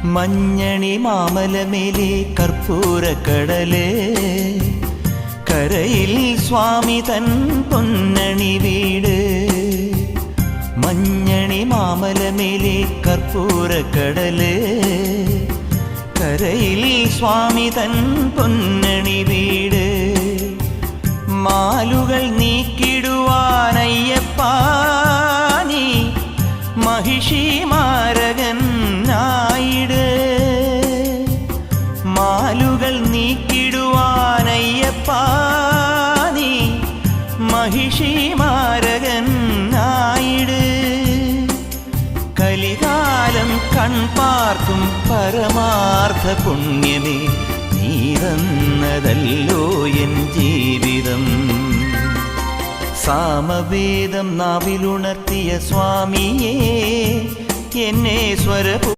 മഞ്ഞണി മാമലമേലെ കർപ്പൂരക്കടല് കരയിൽ സ്വാമി തൻ പൊന്നണി വീട്. മഞ്ഞണി മാമലമേലെ കർപ്പൂരക്കടല് കരയിൽ സ്വാമി തൻ പൊന്നണി വീട്. മാലുകൾ നീക്കിടുവാനയ്യപ്പാ നീ മഹിഷി മാരകനായിട്. മാലുകൾ നീക്കിടുവാനയ്യപ്പാ നീ മഹിഷി മാരകനായിട്. കലികാലം കൺപാർക്കും പരമാർത്ഥ പുണ്യമേ നീ തന്നതല്ലോ എൻ ജീവിതം. സാമവേദം നാവിലുണർത്തിയ സ്വാമിയേ എന്നെ സ്വര